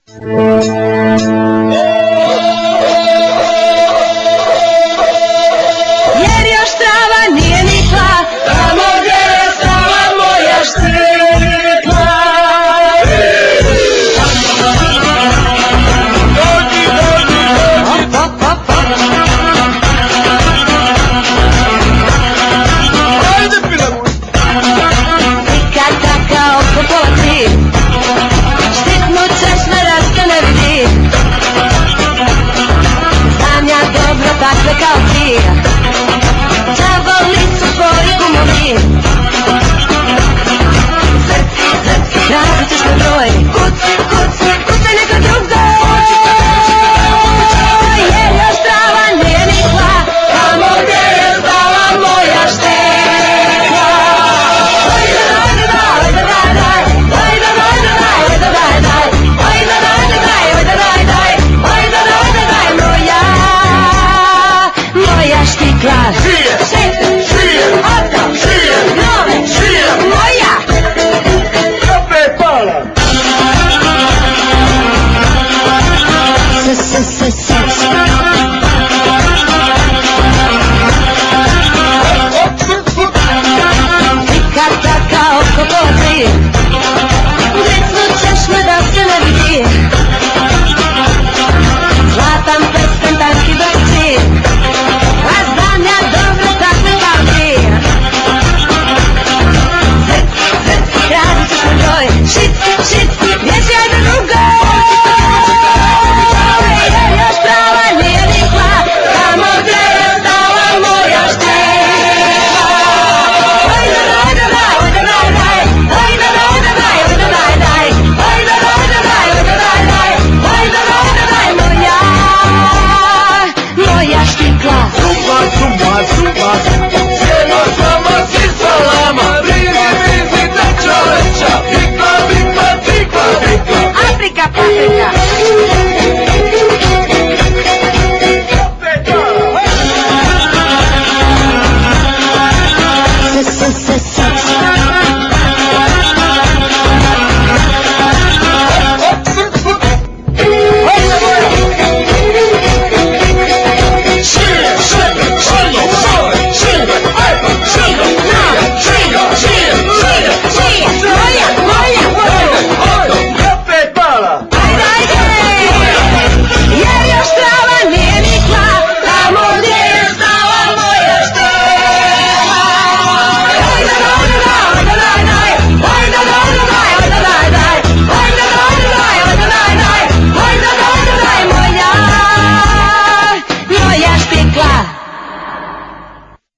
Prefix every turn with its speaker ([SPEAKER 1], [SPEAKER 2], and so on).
[SPEAKER 1] Jer još trava nije nikla, tamo gdje je stala moja štikla. Tika taka oko pola tri, štitnut ćeš me da se ne vidi. Znam ja dobro takve kao ti, đavoli su tvoji gumovi. Zrci, zrci, radit ćeš me broj, kuci, kuci, kuci neka drugdje. Jer još trava nije nikla, tamo gdje je stala moja štekla. Ojda, ojda, ojda, daj, daj, ojda, ojda, daj, ojda, daj, daj, ojda, ojda, daj, ojda, daj, daj, ojda, ojda, daj, moja štikla. Moja!
[SPEAKER 2] Opet pala!
[SPEAKER 1] Tika taka oko pola tri, gricnut ćeš me da se ne vidi. Zlatan prsten, tanki brci, a znam ja dobro takve kao ti. Zrci, zrci, radit ćeš me broj, šit, šit, vječi ajde drugo. Jer još trava nije nikla, tamo gdje je stala moja štekla. Ojda, ojda, daj, ojda, daj, daj, ojda, ojda, daj, ojda, daj, daj, ojda, ojda, daj, ojda, daj, daj, ojda, ojda, daj, moja štikla.
[SPEAKER 2] Zumba, zumba, zumba, cijelo sama sisa lama. Rizi, rizi, teča, leća, vikla, vikla, vikla, vikla.
[SPEAKER 1] Afrika, paprika.